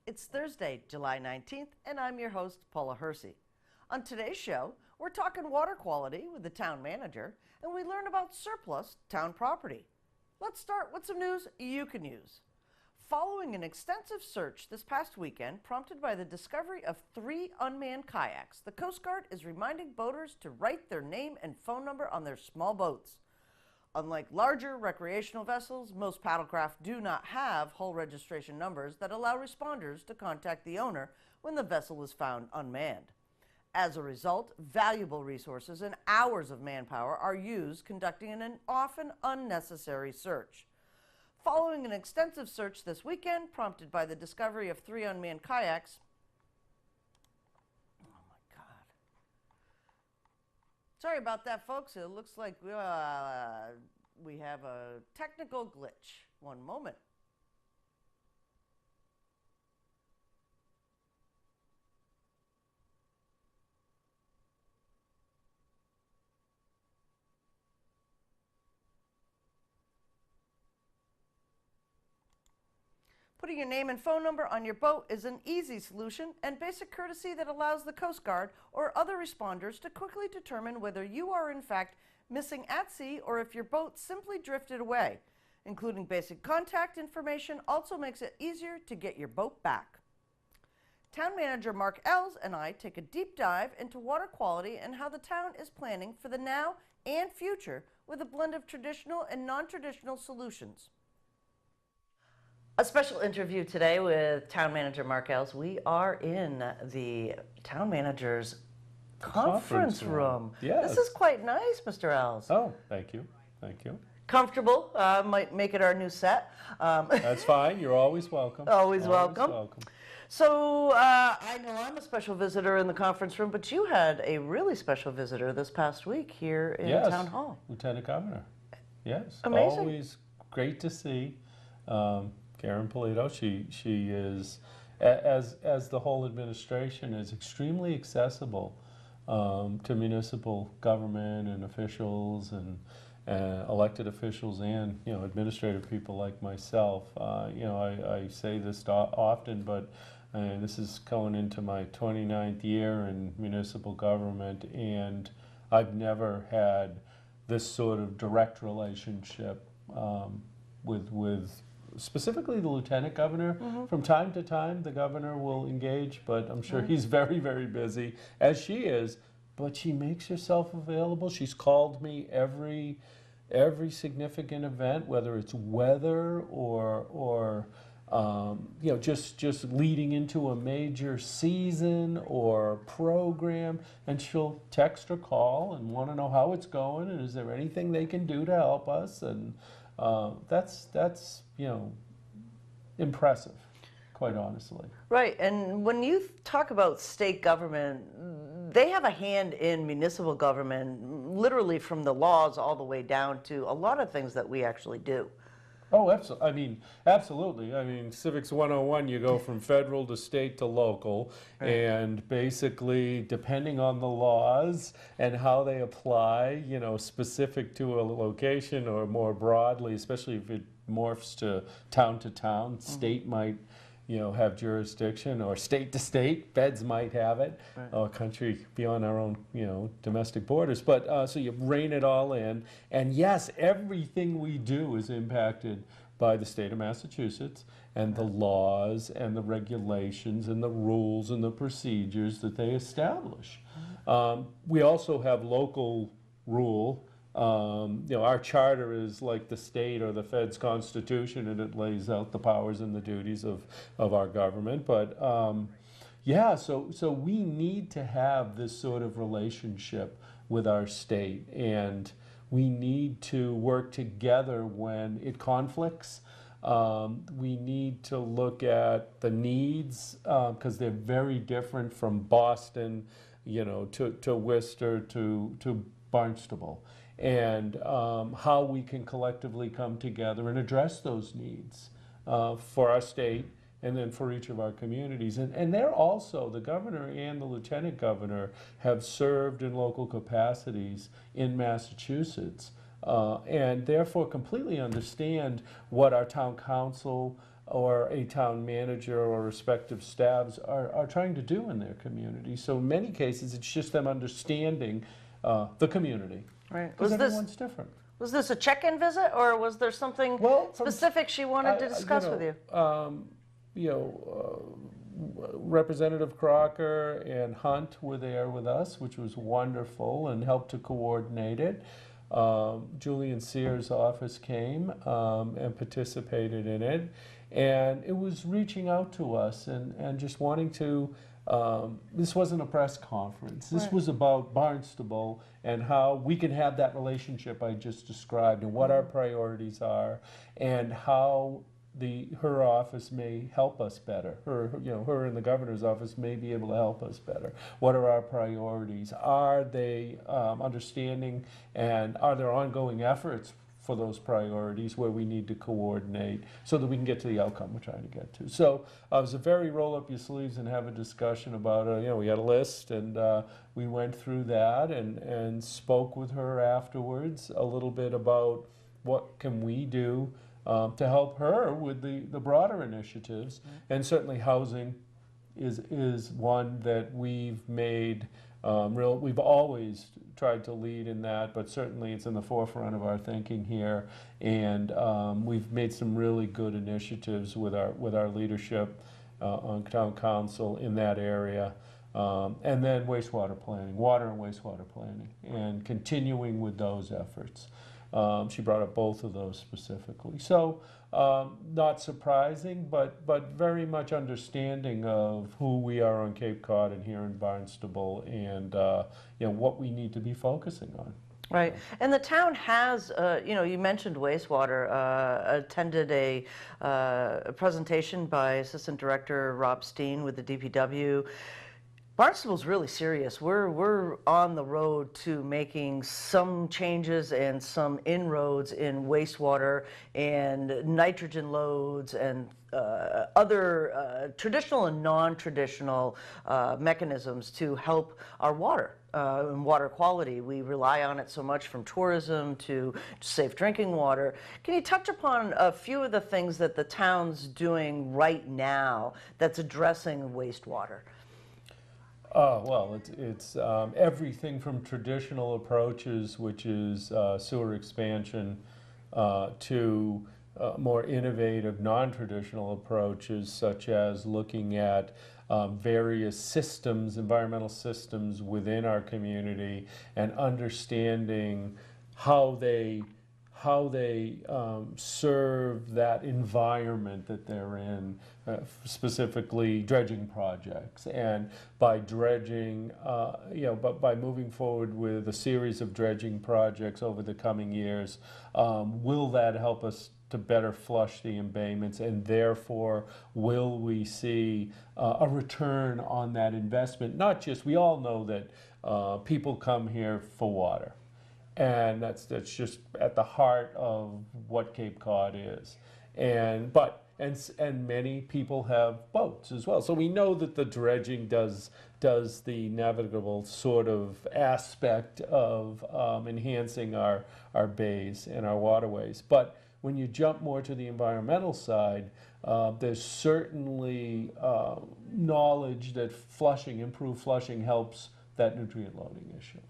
It's Thursday, July 19th, and I'm your host, Paula Hersey. On today's show, we're talking water quality with the town manager, and we learn about surplus town property. Let's start with some news you can use. Following an extensive search this past weekend, prompted by the discovery of 3 unmanned kayaks, the Coast Guard is reminding boaters to write their name and phone number on their small boats. Unlike larger recreational vessels, most paddlecraft do not have hull registration numbers that allow responders to contact the owner when the vessel is found unmanned. As a result, valuable resources and hours of manpower are used conducting an often unnecessary search. Following an extensive search this weekend, prompted by the discovery of 3 unmanned kayaks, sorry about that, folks. It looks like we have a technical glitch. One moment. Putting your name and phone number on your boat is an easy solution and basic courtesy that allows the Coast Guard or other responders to quickly determine whether you are in fact missing at sea or if your boat simply drifted away. Including basic contact information also makes it easier to get your boat back. Town Manager Mark Ells and I take a deep dive into water quality and how the town is planning for the now and future with a blend of traditional and non-traditional solutions. A special interview today with Town Manager Mark Ells. We are in the Town Manager's conference room. Yes. This is quite nice, Mr. Ells. Oh, thank you. Thank you. Comfortable. Might make it our new set. That's fine. You're always welcome. Always welcome. So I know I'm a special visitor in the conference room, but you had a really special visitor this past week here in Town Hall. Lieutenant Governor. Yes. Amazing. Always great to see. Karen Polito, she is, as the whole administration, is extremely accessible to municipal government and officials and elected officials and administrative people like myself. I say this often, but this is going into my 29th year in municipal government, and I've never had this sort of direct relationship with specifically the Lieutenant Governor. Mm-hmm. From time to time, the Governor will engage, but I'm sure he's very, very busy, as she is, but she makes herself available. She's called me every significant event, whether it's weather or just leading into a major season or program, and she'll text or call and want to know how it's going and is there anything they can do to help us, and that's impressive, quite honestly. Right, and when you talk about state government, they have a hand in municipal government, literally from the laws all the way down to a lot of things that we actually do. Oh, absolutely. I mean, Civics 101, you go from federal to state to local, right. And basically, depending on the laws and how they apply, specific to a location or more broadly, especially if it morphs to town, state might have jurisdiction, or state to state, feds might have it, right. Or country beyond our own, domestic borders. But so you rein it all in, and yes, everything we do is impacted by the state of Massachusetts and the laws and the regulations and the rules and the procedures that they establish. We also have local rule. Our charter is like the state or the Fed's constitution, and it lays out the powers and the duties of our government. But so we need to have this sort of relationship with our state, and we need to work together when it conflicts. We need to look at the needs because they're very different from Boston, to Worcester to Barnstable. And how we can collectively come together and address those needs for our state and then for each of our communities. And they're also, the governor and the lieutenant governor have served in local capacities in Massachusetts and therefore completely understand what our town council or a town manager or respective staffs are trying to do in their community. So in many cases, it's just them understanding the community. Right. Because everyone's different. Was this a check-in visit, or was there something specific she wanted to discuss with you? You know, Representative Crocker and Hunt were there with us, which was wonderful, and helped to coordinate it. Julian Sears' office came and participated in it, and it was reaching out to us and just wanting to. This wasn't a press conference. This was about Barnstable and how we can have that relationship I just described, and what our priorities are, and how her office may help us better. Her and the governor's office may be able to help us better. What are our priorities? Are they understanding, and are there ongoing efforts for those priorities where we need to coordinate so that we can get to the outcome we're trying to get to? So it was a very roll up your sleeves and have a discussion about it. We had a list, and we went through that and spoke with her afterwards a little bit about what can we do to help her with the broader initiatives. And certainly housing is one that we've made we've always tried to lead in that, but certainly it's in the forefront of our thinking here. And we've made some really good initiatives with our leadership on town council in that area. And then wastewater planning, water and wastewater planning, and continuing with those efforts. She brought up both of those specifically. So not surprising, but very much understanding of who we are on Cape Cod and here in Barnstable, and what we need to be focusing on. Right. And the town has, you mentioned wastewater, attended a presentation by Assistant Director Rob Steen with the DPW. Barnstable's really serious. We're on the road to making some changes and some inroads in wastewater and nitrogen loads and other traditional and non-traditional mechanisms to help our water and water quality. We rely on it so much, from tourism to safe drinking water. Can you touch upon a few of the things that the town's doing right now that's addressing wastewater? Well, it's everything from traditional approaches, which is sewer expansion, to more innovative, non-traditional approaches, such as looking at various systems, environmental systems within our community, and understanding how they serve that environment that they're in, specifically dredging projects. And by dredging, but by moving forward with a series of dredging projects over the coming years, will that help us to better flush the embayments, and therefore will we see a return on that investment? Not just, we all know that people come here for water. And that's just at the heart of what Cape Cod is. And many people have boats as well. So we know that the dredging does the navigable sort of aspect of enhancing our bays and our waterways. But when you jump more to the environmental side, there's certainly knowledge that improved flushing helps that nutrient loading issue.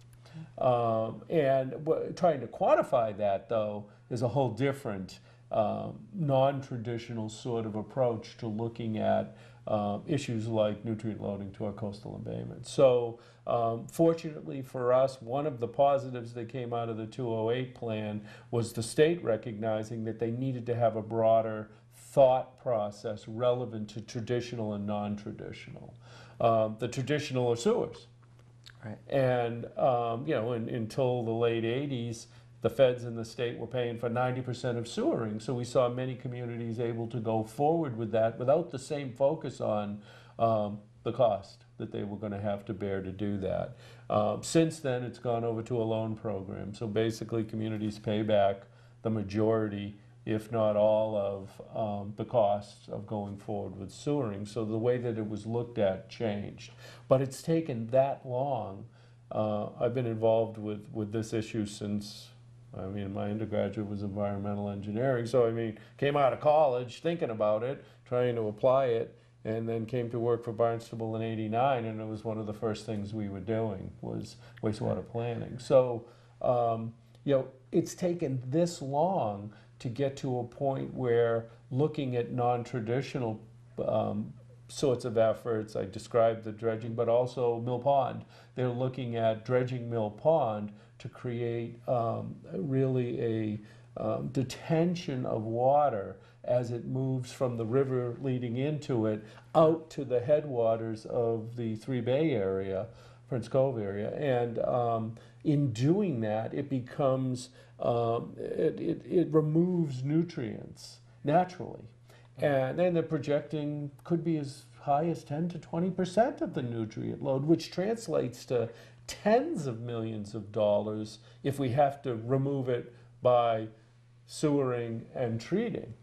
And trying to quantify that, though, is a whole different non-traditional sort of approach to looking at issues like nutrient loading to our coastal embayments. So fortunately for us, one of the positives that came out of the 208 plan was the state recognizing that they needed to have a broader thought process relevant to traditional and non-traditional. The traditional are sewers. Right. And, until the late 80s, the feds and the state were paying for 90% of sewering. So we saw many communities able to go forward with that without the same focus on the cost that they were going to have to bear to do that. Since then, it's gone over to a loan program. So basically, communities pay back the majority, if not all, of the costs of going forward with sewering. So the way that it was looked at changed. But it's taken that long. I've been involved with this issue since I mean, my undergraduate was environmental engineering, so I mean, came out of college thinking about it, trying to apply it, and then came to work for Barnstable in '89, and it was one of the first things we were doing was wastewater planning. So, it's taken this long to get to a point where looking at non-traditional sorts of efforts, I described the dredging, but also Mill Pond. They're looking at dredging Mill Pond to create really a detention of water as it moves from the river leading into it out to the headwaters of the Three Bay area, Prince Cove area. And in doing that, it becomes, it removes nutrients naturally. And then they're projecting could be as high as 10 to 20% of the nutrient load, which translates to tens of millions of dollars if we have to remove it by sewering and treating.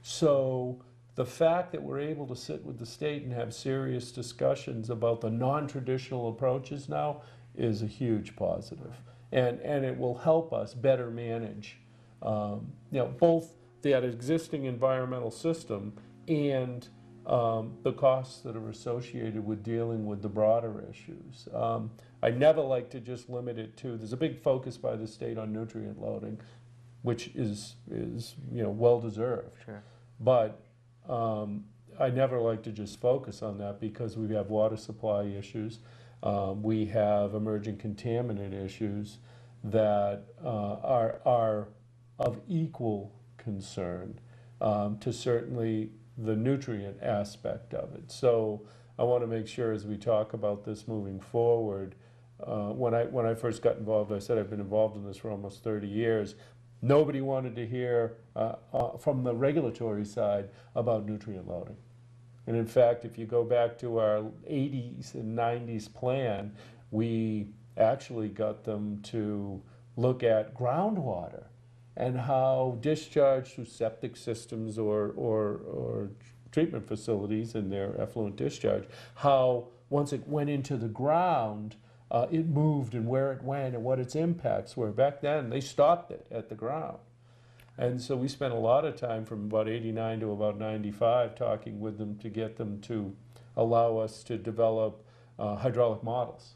So the fact that we're able to sit with the state and have serious discussions about the non-traditional approaches now is a huge positive. And it will help us better manage both that existing environmental system and the costs that are associated with dealing with the broader issues. I never like to just limit it to, there's a big focus by the state on nutrient loading, which is well deserved. Sure. But I never like to just focus on that because we have water supply issues. We have emerging contaminant issues that are of equal concern to certainly the nutrient aspect of it. So I want to make sure as we talk about this moving forward, when I first got involved, I said I've been involved in this for almost 30 years. Nobody wanted to hear from the regulatory side about nutrient loading. And in fact, if you go back to our 80s and 90s plan, we actually got them to look at groundwater and how discharge through septic systems or treatment facilities and their effluent discharge, how once it went into the ground, it moved and where it went and what its impacts were. Back then, they stopped it at the ground. And so we spent a lot of time from about 89 to about 95 talking with them to get them to allow us to develop hydraulic models.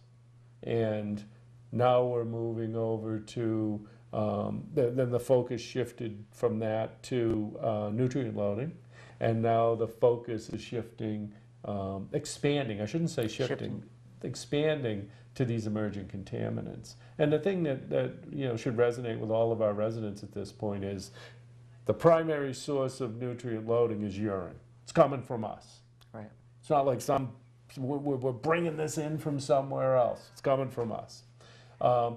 And now we're moving over to, then the focus shifted from that to nutrient loading. And now the focus is shifting, expanding, I shouldn't say shifting, expanding to these emerging contaminants. And the thing that should resonate with all of our residents at this point is the primary source of nutrient loading is urine. It's coming from us. Right. It's not like we're bringing this in from somewhere else. It's coming from us.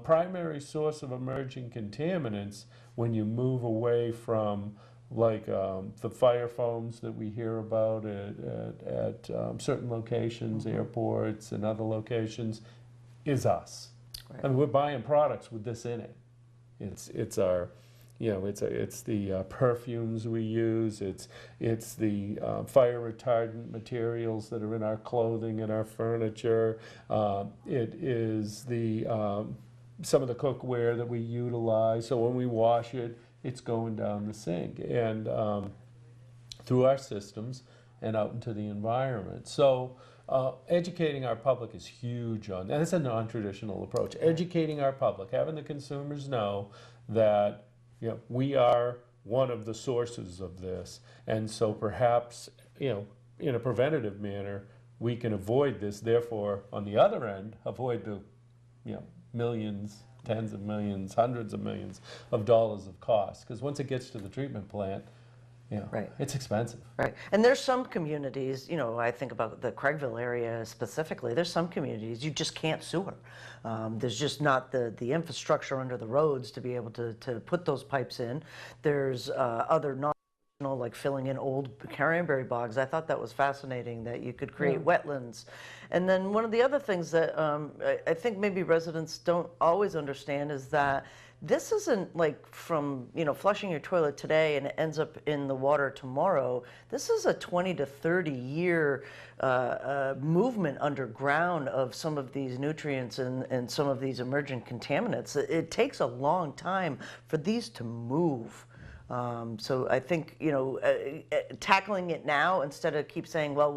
Primary source of emerging contaminants when you move away from like the fire foams that we hear about at certain locations, airports and other locations, is us. Right. I mean, we're buying products with this in it. It's our, it's the perfumes we use. It's the fire retardant materials that are in our clothing and our furniture. It is the some of the cookware that we utilize. So when we wash it, it's going down the sink and through our systems and out into the environment. So educating our public is huge on that. It's a non-traditional approach. Educating our public, having the consumers know that we are one of the sources of this, and so perhaps in a preventative manner we can avoid this. Therefore, on the other end, avoid the millions, tens of millions, hundreds of millions of dollars of cost. Because once it gets to the treatment plant, right. It's expensive. Right. And there's some communities, I think about the Craigville area specifically, there's some communities you just can't sewer. There's just not the infrastructure under the roads to be able to put those pipes in. There's other like filling in old cranberry bogs. I thought that was fascinating that you could create wetlands. And then one of the other things that I think maybe residents don't always understand is that this isn't like from, flushing your toilet today and it ends up in the water tomorrow. This is a 20 to 30 year movement underground of some of these nutrients and some of these emergent contaminants. It takes a long time for these to move. So I think tackling it now instead of keep saying, well,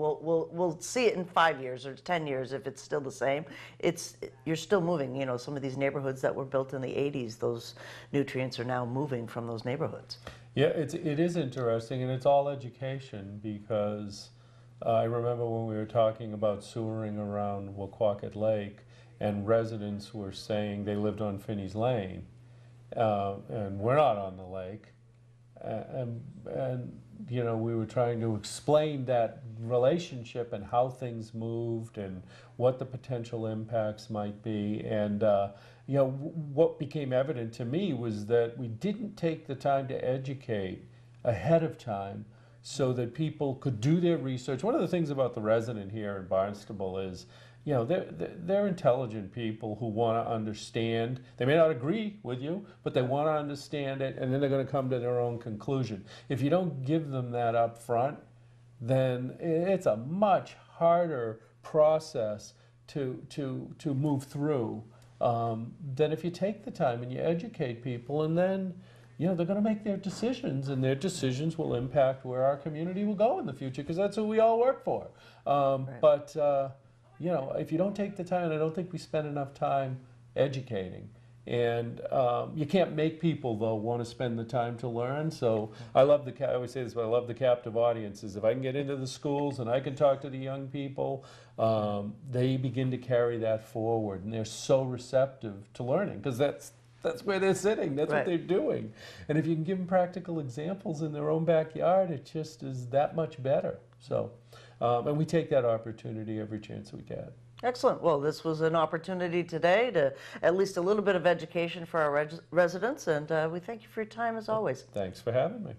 we'll see it in 5 years or 10 years if it's still the same. You're still moving. Some of these neighborhoods that were built in the 80s, those nutrients are now moving from those neighborhoods. Yeah, it is interesting, and it's all education, because I remember when we were talking about sewering around Wequaquet Lake, and residents were saying they lived on Finney's Lane, and we're not on the lake. And we were trying to explain that relationship and how things moved and what the potential impacts might be. And what became evident to me was that we didn't take the time to educate ahead of time so that people could do their research. One of the things about the resident here in Barnstable is, they're intelligent people who want to understand. They may not agree with you, but they want to understand it, and then they're going to come to their own conclusion. If you don't give them that up front, then it's a much harder process to move through than if you take the time and you educate people, and then they're going to make their decisions, and their decisions will impact where our community will go in the future, because that's who we all work for. Right. But if you don't take the time, and I don't think we spend enough time educating. And you can't make people, though, want to spend the time to learn. So I always say this, but I love the captive audiences. If I can get into the schools and I can talk to the young people, they begin to carry that forward. And they're so receptive to learning, because that's where they're sitting. That's what they're doing. And if you can give them practical examples in their own backyard, it just is that much better. So. And we take that opportunity every chance we get. Excellent. Well, this was an opportunity today to at least a little bit of education for our residents, and we thank you for your time as always. Thanks for having me.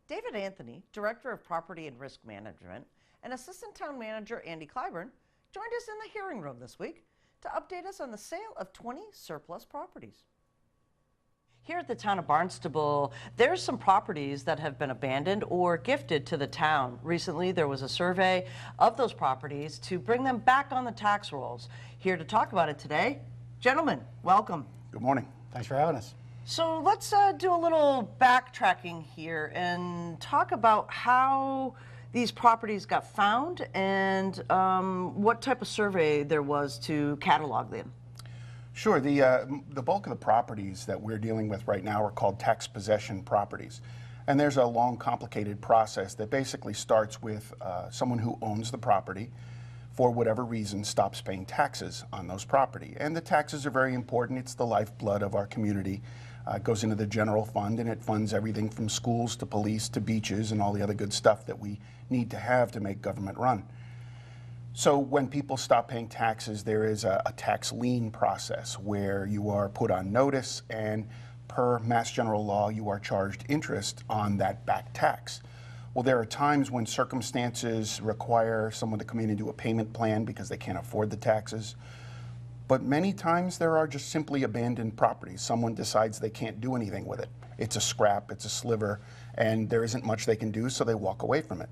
David Anthony, Director of Property and Risk Management, and Assistant Town Manager Andy Clyburn joined us in the hearing room this week to update us on the sale of 20 surplus properties. Here at the town of Barnstable, there's some properties that have been abandoned or gifted to the town. Recently, there was a survey of those properties to bring them back on the tax rolls. Here to talk about it today, gentlemen, welcome. Good morning. Thanks for having us. So let's do a little backtracking here and talk about how these properties got found and what type of survey there was to catalog them. Sure. The bulk of the properties that we're dealing with right now are called tax possession properties. And there's a long, complicated process that basically starts with someone who owns the property, for whatever reason, stops paying taxes on those property. And the taxes are very important. It's the lifeblood of our community. It goes into the general fund, and it funds everything from schools to police to beaches and all the other good stuff that we need to have to make government run. So when people stop paying taxes, there is a tax lien process where you are put on notice, and per Mass General Law, you are charged interest on that back tax. Well, there are times when circumstances require someone to come in and do a payment plan because they can't afford the taxes. But many times there are just simply abandoned properties. Someone decides they can't do anything with it. It's a scrap, it's a sliver, and there isn't much they can do, so they walk away from it.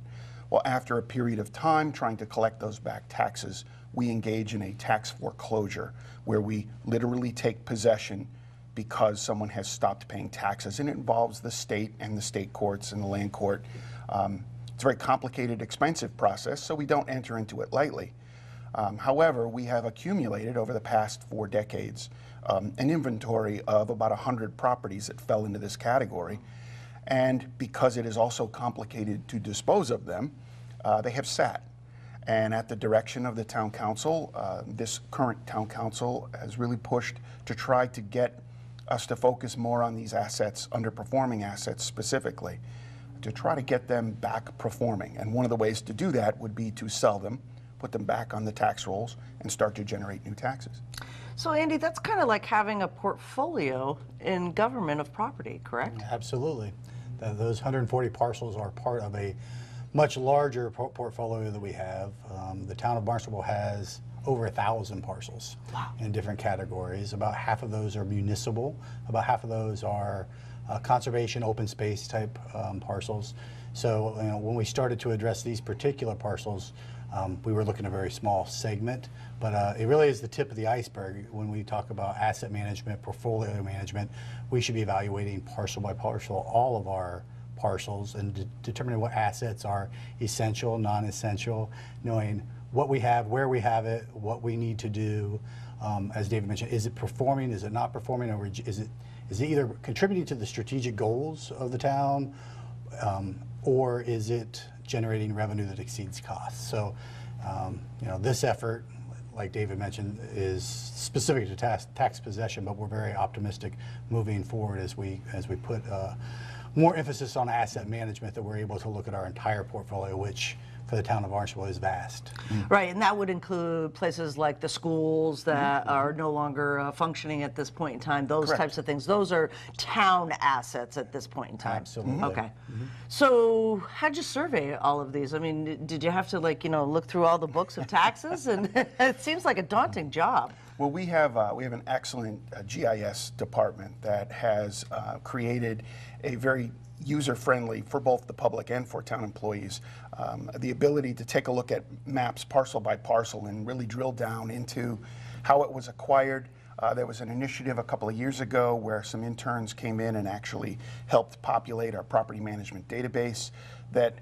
Well, after a period of time trying to collect those back taxes, we engage in a tax foreclosure where we literally take possession because someone has stopped paying taxes, and it involves the state and the state courts and the land court. It's a very complicated, expensive process, so we don't enter into it lightly. However, we have accumulated over the past 4 decades an inventory of about 100 properties that fell into this category. And because it is also complicated to dispose of them, they have sat. And at the direction of the town council, this current town council has really pushed to try to get us to focus more on these assets, underperforming assets specifically, to try to get them back performing. And one of the ways to do that would be to sell them, put them back on the tax rolls, and start to generate new taxes. So Andy, that's kind of like having a portfolio in government of property, correct? Absolutely. Those 140 parcels are part of a much larger portfolio that we have. The town of Barnstable has over 1,000 parcels in different categories. About half of those are municipal, about half of those are conservation, open space type parcels. So when we started to address these particular parcels, we were looking at a very small segment, but it really is the tip of the iceberg. When we talk about asset management, portfolio management, we should be evaluating parcel by parcel all of our parcels and determining what assets are essential, non-essential, knowing what we have, where we have it, what we need to do. As David mentioned, is it performing, is it not performing, or is it either contributing to the strategic goals of the town, or is it generating revenue that exceeds costs? So, this effort, like David mentioned, is specific to tax possession, but we're very optimistic moving forward as we put more emphasis on asset management, that we're able to look at our entire portfolio, which for the town of Barnstable is vast. Right, and that would include places like the schools that are no longer functioning at this point in time, those types of things. Those are town assets at this point in time. Absolutely. Okay. So how'd you survey all of these? I mean, did you have to look through all the books of taxes? And it seems like a daunting job. Well, we have an excellent GIS department that has created a very user-friendly, for both the public and for town employees, the ability to take a look at maps parcel by parcel and really drill down into how it was acquired. There was an initiative a couple of years ago where some interns came in and actually helped populate our property management database that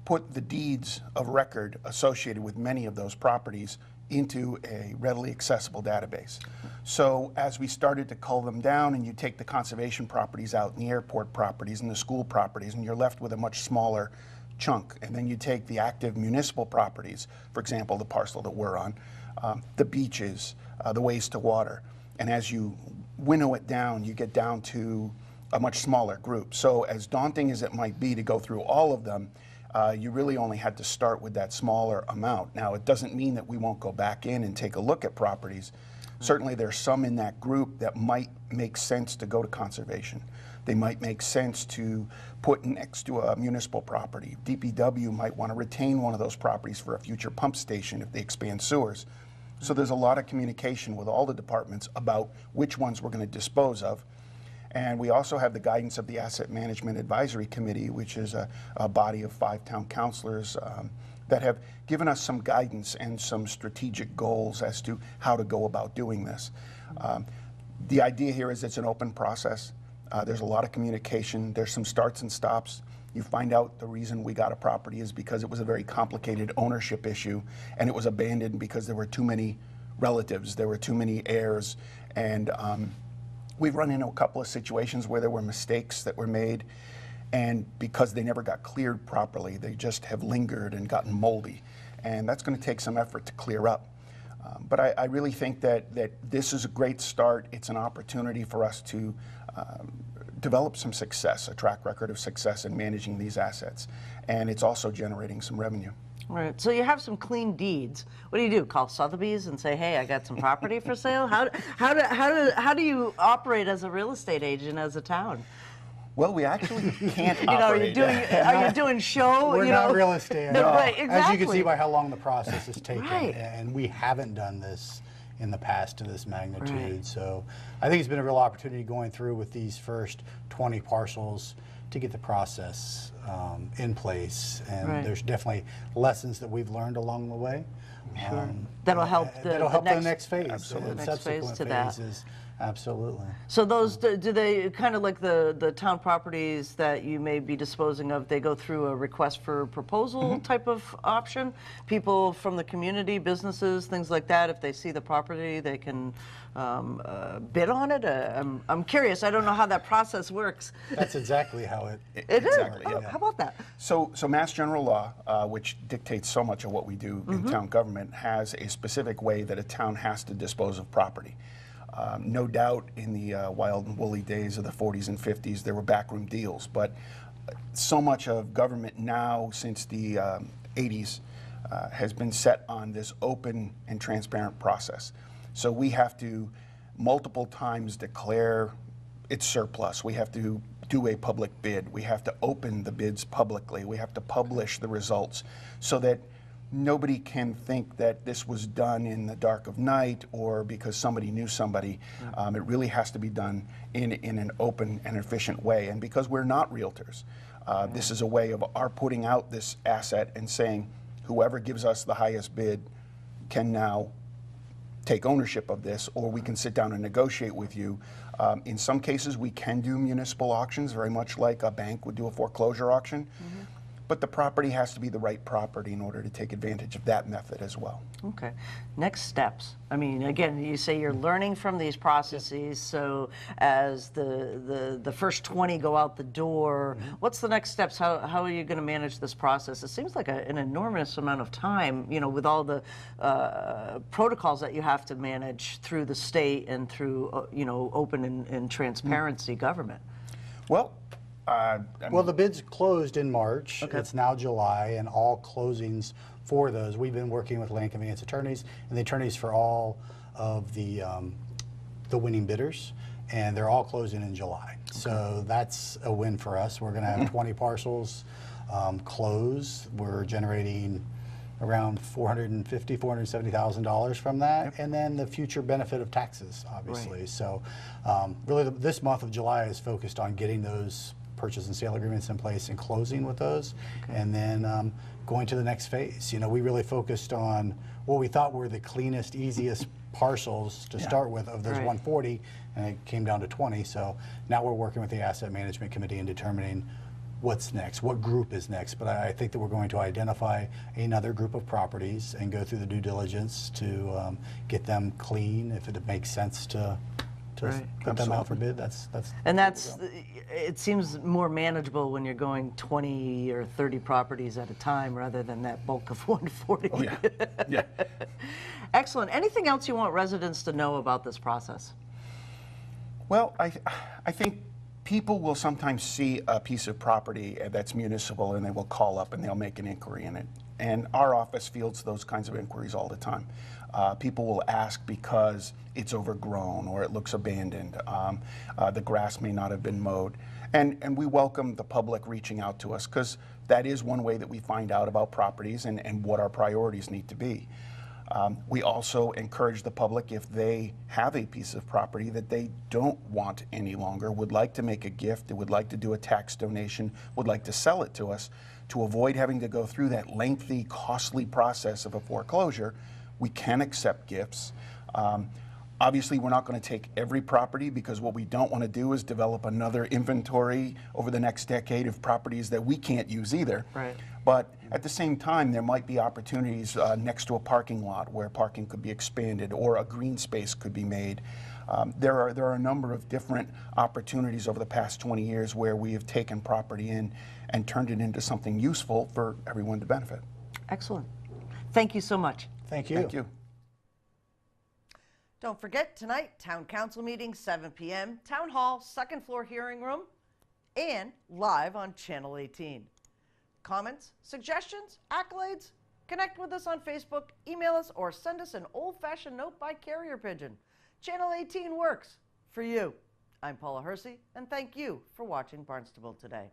put the deeds of record associated with many of those properties into a readily accessible database. So as we started to cull them down, and you take the conservation properties out and the airport properties and the school properties, and you're left with a much smaller chunk. And then you take the active municipal properties, for example, the parcel that we're on, the beaches, the waste to water. And as you winnow it down, you get down to a much smaller group. So as daunting as it might be to go through all of them, you really only had to start with that smaller amount. Now, it doesn't mean that we won't go back in and take a look at properties. Certainly there's some in that group that might make sense to go to conservation. They might make sense to put next to a municipal property. DPW might want to retain one of those properties for a future pump station if they expand sewers. So there's a lot of communication with all the departments about which ones we're going to dispose of. And we also have the guidance of the Asset Management Advisory Committee, which is a body of 5 town councilors that have given us some guidance and some strategic goals as to how to go about doing this. The idea here is it's an open process. There's a lot of communication. There's some starts and stops. You find out the reason we got a property is because it was a very complicated ownership issue, and it was abandoned because there were too many relatives, there were too many heirs, and we've run into a couple of situations where there were mistakes that were made, and because they never got cleared properly, they just have lingered and gotten moldy. And that's going to take some effort to clear up. But I really think that this is a great start. It's an opportunity for us to develop some success, a track record of success in managing these assets. And it's also generating some revenue. Right. So you have some clean deeds. What do? Call Sotheby's and say, "Hey, I got some property for sale." How do you operate as a real estate agent as a town? Well, we actually can't operate. Are you doing show? We're not real estate. No, right, exactly. As you can see by how long the process is taking, Right. and we haven't done this in the past to this magnitude. Right. So I think it's been a real opportunity going through with these first 20 parcels to get the process in place. And Right. there's definitely lessons that we've learned along the way. Sure. That'll help the next phase, Absolutely. and Next phase subsequent to that. phases. Absolutely. So those, do they kind of like the town properties that you may be disposing of, they go through a request for proposal type of option? People from the community, businesses, things like that, if they see the property, they can bid on it? I'm curious. I don't know how that process works. That's exactly how it It is? Exactly, Oh, yeah. how about that? So Mass General Law, which dictates so much of what we do in town government, has a specific way that a town has to dispose of property. No doubt in the wild and woolly days of the 40s and 50s, there were backroom deals, but so much of government now since the 80s has been set on this open and transparent process. So we have to multiple times declare its surplus. We have to do a public bid. We have to open the bids publicly. We have to publish the results so that nobody can think that this was done in the dark of night or because somebody knew somebody. It really has to be done in an open and efficient way. And because we're not realtors, this is a way of our putting out this asset and saying, whoever gives us the highest bid can now take ownership of this, or we can sit down and negotiate with you. In some cases, we can do municipal auctions, very much like a bank would do a foreclosure auction. But the property has to be the right property in order to take advantage of that method as well. Okay. Next steps. I mean, again, you say you're learning from these processes. So as the first 20 go out the door, what's the next steps? How are you going to manage this process? It seems like an enormous amount of time, you know, with all the protocols that you have to manage through the state and through, you know, open and transparency government. Well, well, the bids closed in March. Okay. It's now July, and all closings for those. We've been working with land conveyance attorneys and the attorneys for all of the winning bidders, and they're all closing in July. Okay. So that's a win for us. We're going to have 20 parcels close. We're generating around $450,000, $470,000 from that, and then the future benefit of taxes, obviously. Right. So really this month of July is focused on getting those purchase and sale agreements in place and closing with those, and then going to the next phase. You know, we really focused on what we thought were the cleanest, easiest parcels to start with of those 140, and it came down to 20. So now we're working with the asset management committee and determining what's next, what group is next. But I think that we're going to identify another group of properties and go through the due diligence to get them clean if it makes sense to put them out for bid. And it seems more manageable when you're going 20 or 30 properties at a time rather than that bulk of 140. Oh, yeah. Yeah. Excellent. Anything else you want residents to know about this process? Well, I think people will sometimes see a piece of property that's municipal and they will call up and they'll make an inquiry in it. And our office fields those kinds of inquiries all the time. People will ask because it's overgrown or it looks abandoned. The grass may not have been mowed. And we welcome the public reaching out to us because that is one way that we find out about properties and what our priorities need to be. We also encourage the public, if they have a piece of property that they don't want any longer, would like to make a gift, they would like to do a tax donation, would like to sell it to us, to avoid having to go through that lengthy, costly process of a foreclosure, we can accept gifts. Obviously, we're not going to take every property because what we don't want to do is develop another inventory over the next decade of properties that we can't use either. Right. But at the same time, there might be opportunities next to a parking lot where parking could be expanded or a green space could be made. There are a number of different opportunities over the past 20 years where we have taken property in and turned it into something useful for everyone to benefit. Excellent. Thank you so much. Thank you. Thank you. Don't forget, tonight, Town Council meeting, 7 p.m., Town Hall, second floor hearing room, and live on Channel 18. Comments, suggestions, accolades? Connect with us on Facebook, email us, or send us an old-fashioned note by carrier pigeon. Channel 18 works for you. I'm Paula Hersey, and thank you for watching Barnstable Today.